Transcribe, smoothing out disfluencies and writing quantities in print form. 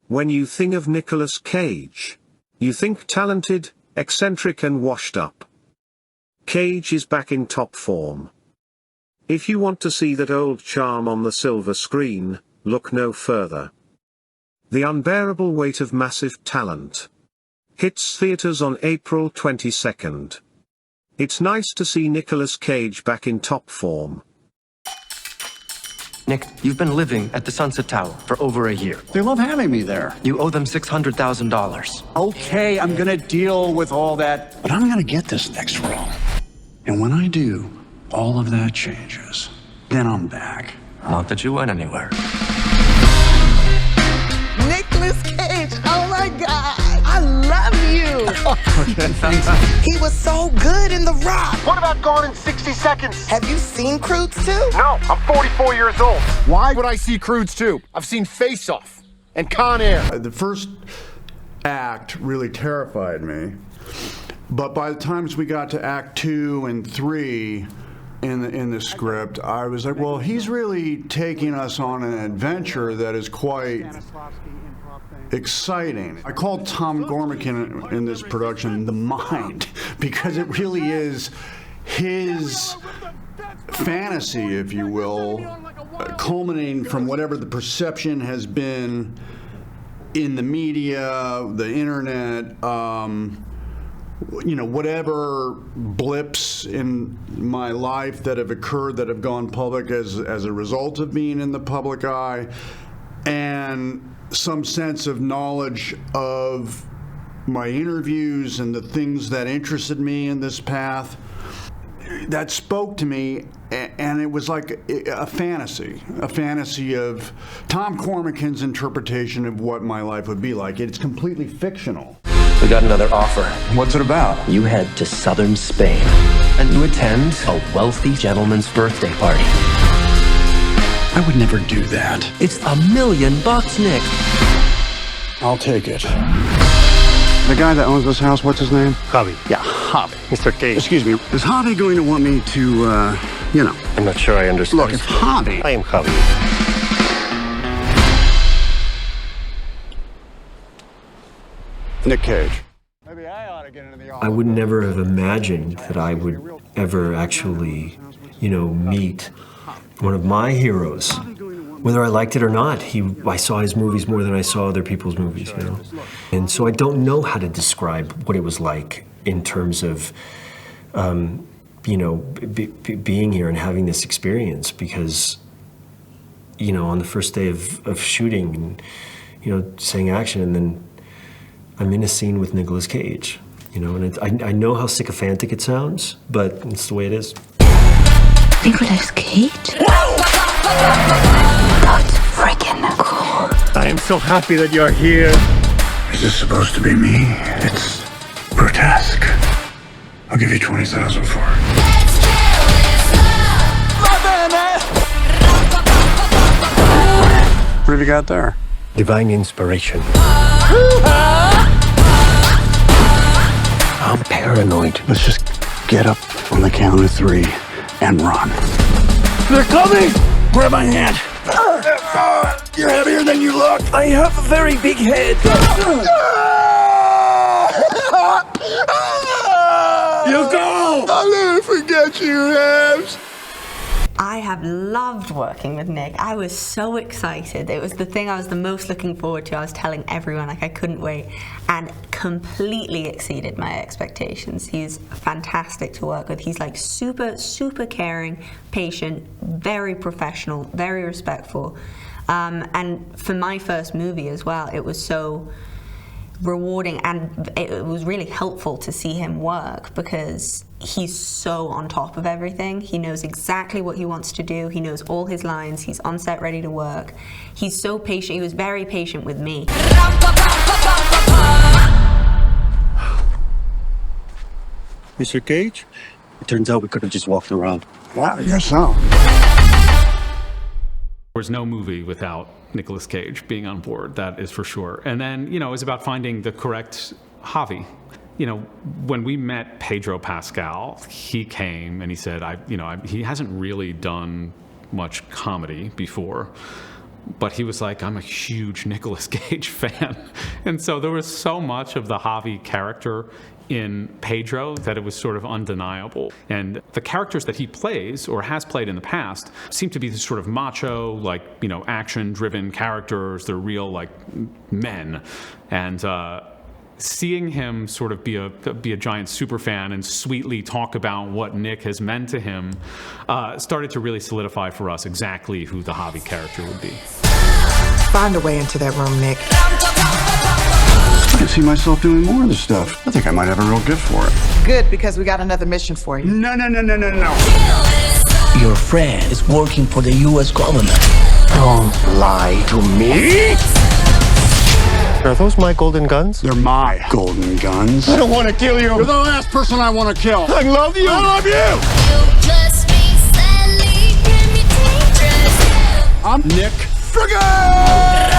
When you think of Nicolas Cage, you think talented, eccentric and washed up. Cage is back in top form. If you want to see that old charm on the silver screen, look no further. The Unbearable Weight of Massive Talent hits theaters on April 22nd. It's nice to see Nicolas Cage back in top form. Nick, you've been living at the Sunset Tower for over a year. They love having me there. You owe them $600,000. Okay, I'm gonna deal with all that. But I'm gonna get this next role. And when I do, all of that changes. Then I'm back. Not that you went anywhere. Nicolas Cage, oh my God, I love you. Okay, thanks. He was so good in The Rock. What about Gone in 60 Seconds? Have you seen Croods 2? No, I'm 44 years old. Why would I see Croods 2? I've seen Face Off and Con Air. The first act really terrified me, but by the times we got to act 2 and 3 in the script, I was like, well, he's really taking us on an adventure that is quite exciting. I called Tom Gormican in this production the Mind, because it really is his fantasy, if you will, culminating from whatever the perception has been in the media, the internet, you know, whatever blips in my life that have occurred that have gone public as a result of being in the public eye, and some sense of knowledge of my interviews and the things that interested me in this path. That spoke to me, and it was like a fantasy of Tom Gormican's interpretation of what my life would be like. It's completely fictional. We got another offer. What's it about? You head to southern Spain and you attend a wealthy gentleman's birthday party. I would never do that. It's $1 million, Nick. I'll take it. The guy that owns this house, what's his name? Javi. Yeah, Javi. Mr. Cage. Excuse me, is Javi going to want me to, you know? I'm not sure I understand. Look, if Javi... I am Javi. Nick Cage. I would never have imagined that I would ever actually, you know, meet one of my heroes. Whether I liked it or not, I saw his movies more than I saw other people's movies, you know? And so I don't know how to describe what it was like in terms of, you know, being here and having this experience, because, you know, on the first day of shooting and, you know, saying action, and then I'm in a scene with Nicolas Cage, you know, and I know how sycophantic it sounds, but it's the way it is. Nicolas Cage? That's freaking cool. I am so happy that you're here. Is this supposed to be me? It's grotesque. I'll give you 20,000 for it. What have you got there? Divine inspiration. I'm paranoid. Let's just get up on the count of 3 and run. They're coming! Grab my hand. You're heavier than you look. I have a very big head. You go! I'll never forget you, Habs. I have loved working with Nick. I was so excited. It was the thing I was the most looking forward to. I was telling everyone, like, I couldn't wait, and completely exceeded my expectations. He's fantastic to work with. He's like super, super caring, patient, very professional, very respectful. And for my first movie as well, it was so rewarding, and it was really helpful to see him work, because he's so on top of everything. He knows exactly what he wants to do. He knows all his lines. He's on set ready to work. He's so patient. He was very patient with me. Mr. Cage? It turns out we could have just walked around. Wow, I guess so. There's no movie without Nicolas Cage being on board, that is for sure. And then, you know, it's about finding the correct Javi. You know, when we met Pedro Pascal, he came and he said, he hasn't really done much comedy before. but he was like, I'm a huge Nicolas Cage fan. And so there was so much of the Javi character in Pedro that it was sort of undeniable. And the characters that he plays or has played in the past seem to be this sort of macho, like, you know, action-driven characters. They're real, like, men. And seeing him sort of be a giant super fan and sweetly talk about what Nick has meant to him started to really solidify for us exactly who the Javi character would be. Find a way into that room, Nick. I can see myself doing more of this stuff. I think I might have a real gift for it. Good, because we got another mission for you. No. Your friend is working for the U.S. government. Don't lie to me. Are those my golden guns? They're my golden guns. I don't want to kill you. You're the last person I want to kill. I love you. I love you. I'm Nick Friggin!